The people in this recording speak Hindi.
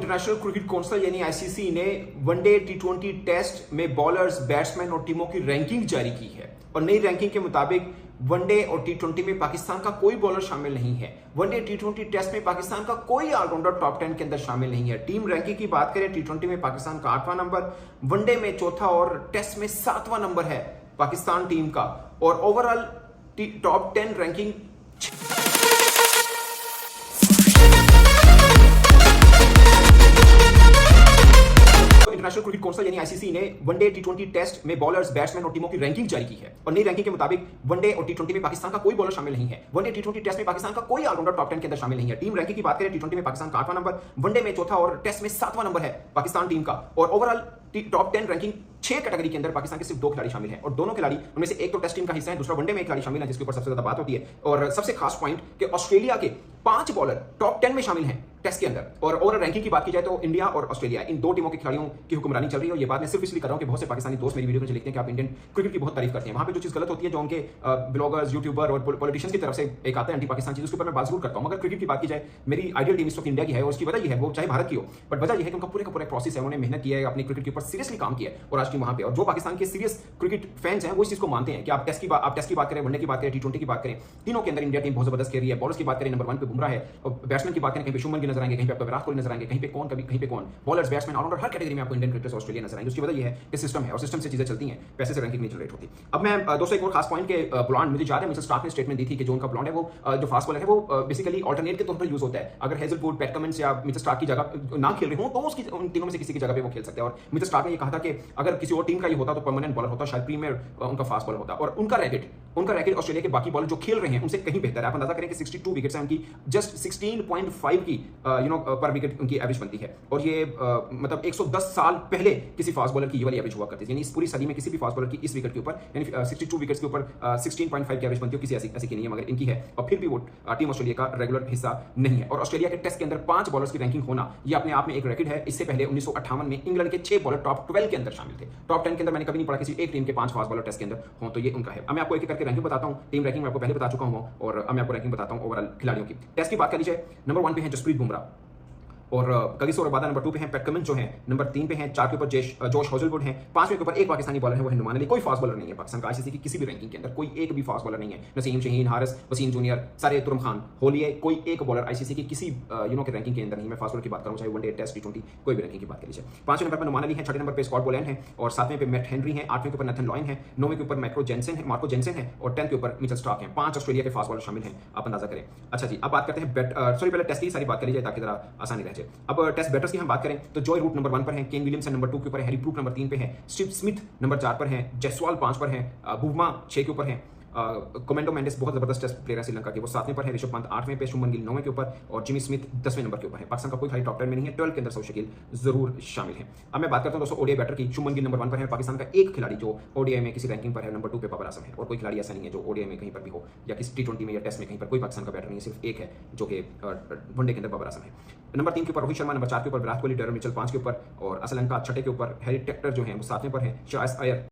इंटरनेशनल क्रिकेट काउंसिल यानी आईसीसी ने वनडे टी20 टेस्ट में बॉलर्स, बैट्समैन और टीमों की रैंकिंग जारी की है और नई रैंकिंग के मुताबिक वनडे और टी20 में पाकिस्तान का कोई बॉलर शामिल नहीं है। वनडे टी20 टेस्ट में पाकिस्तान का कोई ऑलराउंडर टॉप 10 के अंदर शामिल नहीं है। टीम रैंकिंग की बात करें, टी20 में पाकिस्तान का 8वां नंबर, वनडे में चौथा और टेस्ट में 7वां नंबर है पाकिस्तान टीम का। और overall top 10 ranking international cricket council यानी आईसीसी ने वनडे टी20 टेस्ट में बॉलर्स, बैट्समैन और टीमों की रैंकिंग जारी की है और नई रैंकिंग के मुताबिक वनडे और टी20 में पाकिस्तान का कोई बॉलर शामिल नहीं है। वनडे टी20 टेस्ट में पाकिस्तान का कोई ऑलराउंडर टॉप 10 के अंदर शामिल नहीं है। टीम रैंकिंग की बात करें, टी20 में पाकिस्तान का 8वां नंबर, वनडे में चौथा और टेस्ट में 7वां नंबर है पाकिस्तान टीम का। और ओवरऑल टॉप 10 रैंकिंग 6 कैटेगरी के अंदर पाकिस्तान के सिर्फ 2 खिलाड़ी शामिल हैं और दोनों खिलाड़ी उनमें से एक तो टेस्ट टीम का हिस्सा है, दूसरा वनडे में एक खिलाड़ी शामिल है जिसके ऊपर सबसे ज्यादा बात होती है। और सबसे खास पॉइंट कि ऑस्ट्रेलिया के 5 बॉलर टॉप 10 में शामिल हैं टेस्ट के अंदर। और ओवरऑल रैंकिंग की बात की जाए तो इंडिया और ऑस्ट्रेलिया, इन 2 टीमों के खिलाड़ियों की हुक्मरानी चल रही है। और ये बात मैं सिर्फ इसलिए कर रहा हूं कि बहुत से पाकिस्तानी दोस्त मेरी वीडियो में लिखते हैं कि आप इंडियन क्रिकेट की बहुत तारीफ करते हैं। वहां पे जो चीज गलत होती है, जो उनके ब्लॉगर्स, यूट्यूबर और पॉलिटिशियंस की तरफ से एक आता है एंटी पाकिस्तान चीज, उसके ऊपर मैं बात जरूर करता हूं। मगर क्रिकेट की बात की जाए, मेरी आइडियल टीम इस वक्त इंडिया की है और उसकी वजह ये है, वो चाहे भारत की हो, बट वजह ये है कि उनका पूरे का पूरा प्रोसेस है, उन्होंने मेहनत की है, अपने क्रिकेट के ऊपर सीरियसली काम किया है और आज टीम वहां पे। और जो पाकिस्तान के सीरियस क्रिकेट फैंस हैं वो इस चीज को मानते हैं कि आप टेस्ट की बात करें, वनडे की बात करें, टी20 की बात करें, तीनों के अंदर इंडिया टीम बहुत जबरदस्त खेल रही है। बॉलर्स की बात करें, नंबर 1 पे बुमराह है, और बैट्समैन की बात करें, कहीं पे शुभमन गिल नजर आएंगे, कहीं पे आपको विराट कोहली नजर आएंगे, कहीं पे कौन, कहीं पे कौन। बॉलर्स, बैट्समैन, ऑलराउंडर, हर कैटेगरी में आपको इंडियन क्रिकेटर्स ऑस्ट्रेलिया नजर आएंगे। उसकी वजह ये है कि सिस्टम है और सिस्टम से चीजें चलती हैं, पैसे से रैंकिंग नहीं जनरेट होती। अब मैं दोस्तों एक और खास पॉइंट के ब्लॉन्ड, मुझे याद है मिस्टर स्टार्क ने स्टेटमेंट दी थी कि जो उनका ब्लॉन्ड है वो जो फास्ट बॉलर है वो बेसिकली ऑल्टरनेट के तौर पर यूज होता है। अगर हेजलवुड, पैट कमिंस या मिस्टर स्टार्क की जगह ना खेल रहे हो तो उसकी उन तीनों में से किसी की जगह पे वो खेल सकते हैं। और मिस्टर स्टार्क ने ये कहा था कि अगर किसी और टीम का ये होता तो परमानेंट बॉलर होता, शायद प्रीमियर उनका फास्ट बॉलर होता। और उनका रैकेट ऑस्ट्रेलिया के बाकी बॉलर जो खेल रहे हैं उनसे कहीं बेहतर है। आप अंदाजा करें कि 62 विकेट्स हैं उनकी, जस्ट 16.5 की पर विकेट उनकी एवरेज बनती है। और ये मतलब 110 साल पहले किसी फास्ट बॉलर की ये वाली एवरेज हुआ करती थी। यानी इस पूरी सदी में किसी भी फास्ट बॉलर की इस विकेट के ऊपर, यानी 62 विकेट्स के ऊपर 16.5 की एवरेज बनती है, किसी ऐसी की नहीं है, मगर इनकी है। और फिर भी वो टीम ऑस्ट्रेलिया का रेगुलर हिस्सा नहीं है। और ऑस्ट्रेलिया के टेस्ट के अंदर 5 बॉलर्स की रैंकिंग होना ये अपने आप में एक रिकॉर्ड है। इससे पहले 1958 में इंग्लैंड के 6 बॉलर टॉप 12 के अंदर शामिल थे। टॉप 10 के अंदर मैंने कभी नहीं पढ़ा किसी एक टीम के 5 फास्ट बॉलर टेस्ट के अंदर हों, तो ये उनका है। अब मैं आपको एक एक करके रैंकिंग बताता हूं। टीम रैंकिंग मैं आपको पहले बता चुका हूं और अब मैं आपको रैंकिंग बताता हूं ओवरऑल खिलाड़ियों की। टेस्ट की बात कर लीजिए, नंबर 1 पे है जसप्रीत बुमराह और कगिसो रबादा, नंबर 2 पे हैं पैट कमिंस जो हैं, नंबर 3 पे हैं, 4 के ऊपर जोश हेजलवुड हैं, 5वें के ऊपर एक पाकिस्तानी बॉलर है, वो है नुमान अली। कोई फास्ट बॉलर नहीं है पाकिस्तान का आईसीसी की किसी भी रैंकिंग के अंदर, कोई एक भी फास्ट बॉलर नहीं है। नसीम, शहीन, हारिस, वसीम जूनियर, सारे, तुरम खान, होलिये, कोई एक बॉलर आईसीसी की किसी के रैंकिंग के अंदर नहीं। मैं फास्ट बॉलर की बात करूं, चाहे वनडे, टेस्ट, टी20, कोई भी रैंकिंग की बात कर लीजिए। 5वें नंबर पर नुमान अली है, 6वें नंबर पर स्कॉट बोलैंड है और 7वें पे मैट हेनरी है, 8वें के ऊपर नथन लॉयन है, 9वें के ऊपर मार्को जेनसन है और 10th के ऊपर मिचेल स्टार्क है। 5 ऑस्ट्रेलिया के फास्ट बॉलर शामिल हैं, आप अंदाजा करें। अच्छा जी, अब बात करते हैं पहले टेस्ट की सारी बात कर लीजिए ताकि जरा आसानी रह जाए। अब टेस्ट बैटर्स की हम बात करें तो जॉय रूट नंबर 1 पर है, केन विलियमसन नंबर 2 के ऊपर है, हैरी ब्रूक नंबर 3 पे है, स्टीव स्मिथ नंबर 4 पर है, जयसवाल 5 पर है, बुमराह 6 के ऊपर है, कमेंडो मेंडिस बहुत जबरदस्त टेस्ट प्लेयर है श्रीलंका के, वो 7वें पर है, ऋषभ पंत 8वें पे, शुभमन गिल 9वें के ऊपर और जिमी स्मिथ 10वें नंबर के ऊपर है। पाकिस्तान का कोई खिलाड़ी टॉप 10 में नहीं है, 12 के अंदर सौद शकील जरूर शामिल है। अब मैं बात करता हूं दोस्तों ओडीआई बैटर की। शुभमन गिल नंबर 1 पर है, पाकिस्तान का एक खिलाड़ी जो ओडीआई में किसी रैंकिंग पर है, नंबर 2 पे बाबर आजम है। और कोई खिलाड़ी ऐसा नहीं है जो ओडीआई में कहीं पर भी हो या किसी टी20 में या टेस्ट में कहीं पर, कोई पाकिस्तान का बैटर नहीं है, सिर्फ एक है जो कि वनडे के अंदर बाबर आजम है। नंबर 3 के ऊपर रोहित शर्मा, नंबर 4 के ऊपर विराट कोहली, डेरन मिचेल 5 के ऊपर और असलंका 6 के ऊपर, हैरी टेक्टर जो है वो 7वें पर है, शायद अयर